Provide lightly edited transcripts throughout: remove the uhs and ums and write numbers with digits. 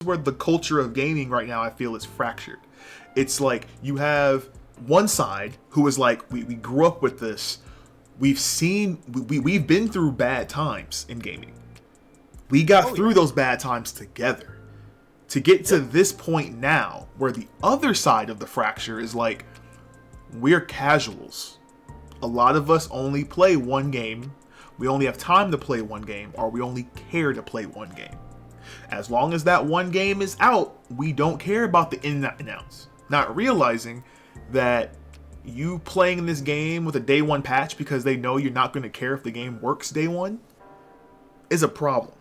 Where the culture of gaming right now, I feel, is fractured. It's like you have one side who is like, we grew up with this. We've been through bad times in gaming. We got through those bad times together to get to this point now where the other side of the fracture is like, we're casuals. A lot of us only play one game. We only have time to play one game, or we only care to play one game. As long as that one game is out, we don't care about the in and outs. Not realizing that you playing this game with a day one patch because they know you're not going to care if the game works day one is a problem.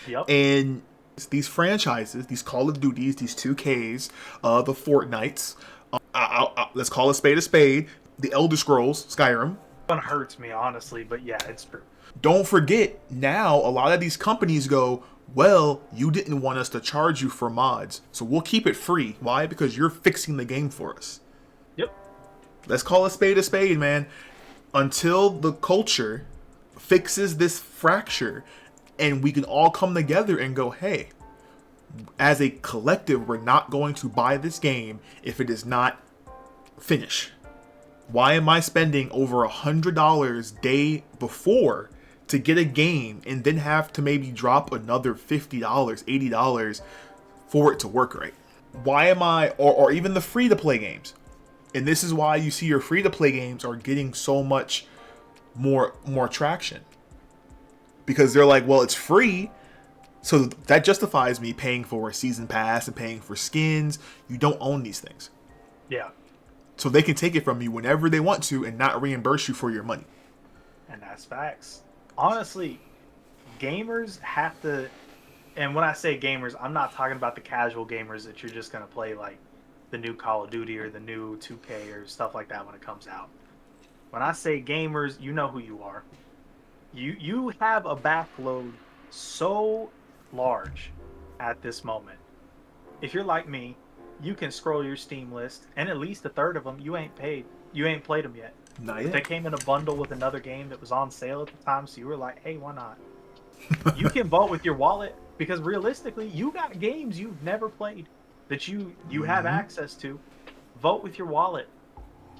Yep. And these franchises, these Call of Duties, these 2Ks, the Fortnites, let's call a spade, the Elder Scrolls, Skyrim. One hurts me, honestly, but yeah, it's true. Don't forget, now a lot of these companies go, well, you didn't want us to charge you for mods, so we'll keep it free. Why? Because you're fixing the game for us. Yep. Let's call a spade, man. Until the culture fixes this fracture and we can all come together and go, hey, as a collective, we're not going to buy this game if it is not finished. Why am I spending over $100 day before to get a game and then have to maybe drop another $50, $80 for it to work right? Why am I, or even the free-to-play games? And this is why you see your free-to-play games are getting so much more traction. Because they're like, well, it's free, so that justifies me paying for a season pass and paying for skins. You don't own these things. Yeah. So they can take it from you whenever they want to and not reimburse you for your money. And that's facts. Honestly, gamers have to, and when I say gamers, I'm not talking about the casual gamers that you're just going to play like the new Call of Duty or the new 2K or stuff like that when it comes out. When I say gamers, you know who you are. You have a backload so large at this moment. If you're like me, you can scroll your Steam list, and at least a third of them you ain't played them yet. Not yet. They came in a bundle with another game that was on sale at the time, so you were like, hey, why not? You can vote with your wallet, because realistically, you got games you've never played that you have access to. Vote with your wallet.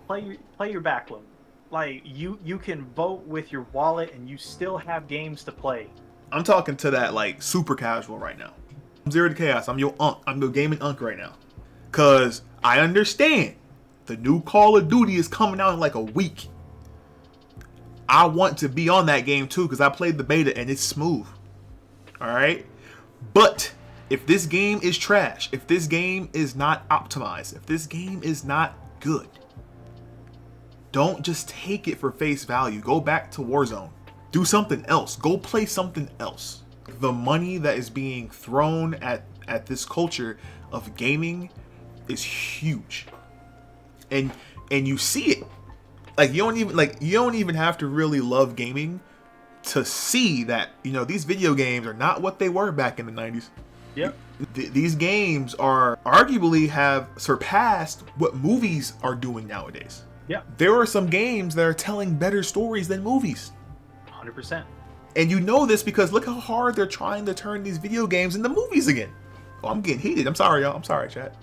Play your backload. Like, you can vote with your wallet, and you still have games to play. I'm talking to that, like, super casual right now. I'm Zero to Chaos. I'm your unk. I'm your gaming unk right now. Because I understand the new Call of Duty is coming out in like a week. I want to be on that game too because I played the beta and it's smooth. Alright? But if this game is trash, if this game is not optimized, if this game is not good, don't just take it for face value. Go back to Warzone. Do something else. Go play something else. The money that is being thrown at this culture of gaming is huge. And you see it. Like you don't even have to really love gaming to see that, these video games are not what they were back in the 90s. Yep. These games are arguably have surpassed what movies are doing nowadays. Yeah. There are some games that are telling better stories than movies. 100%. And you know this because look how hard they're trying to turn these video games into movies again. Oh, I'm getting heated. I'm sorry, y'all. I'm sorry, chat.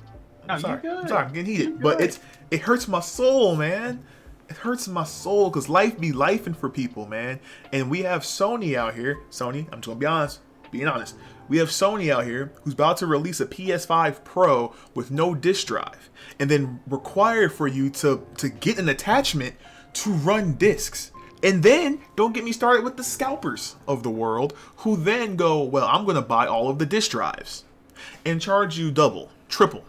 I'm sorry. I'm getting heated. But it hurts my soul, man. It hurts my soul because life be lifing for people, man. And we have Sony out here. Sony, I'm just gonna be honest, being honest. We have Sony out here who's about to release a PS5 Pro with no disk drive, and then require for you to get an attachment to run discs. And then don't get me started with the scalpers of the world who then go, well, I'm gonna buy all of the disk drives and charge you double, triple.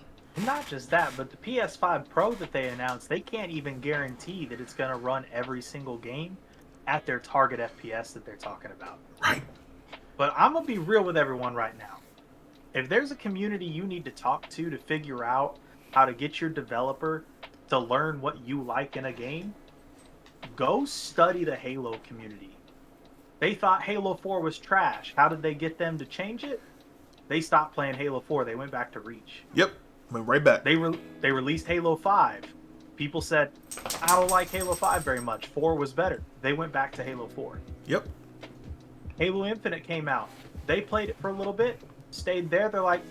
Not just that, but the PS5 Pro that they announced, they can't even guarantee that it's going to run every single game at their target FPS that they're talking about. Right. But I'm going to be real with everyone right now. If there's a community you need to talk to figure out how to get your developer to learn what you like in a game, go study the Halo community. They thought Halo 4 was trash. How did they get them to change it? They stopped playing Halo 4. They went back to Reach. Yep. Went right back. They released Halo 5. People said, I don't like Halo 5 very much. 4 was better. They went back to Halo 4. Yep. Halo Infinite came out. They played it for a little bit. stayed there. They're like,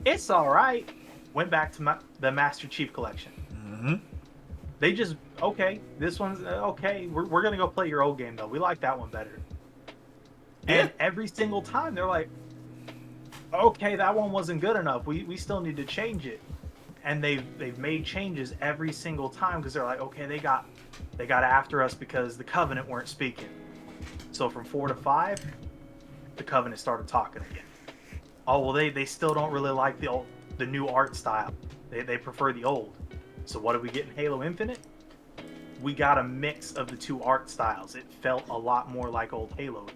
it's all right. Went back to the Master Chief Collection. Mm-hmm. They just, okay, this one's okay. We're gonna go play your old game though. We like that one better. And every single time they're like, okay, that one wasn't good enough. We still need to change it. And they've made changes every single time because they're like, okay, they got after us because the Covenant weren't speaking. So from 4 to 5, the Covenant started talking again. Oh well, they still don't really like the new art style. They prefer the old. So what did we get in Halo Infinite? We got a mix of the two art styles. It felt a lot more like old Halo again.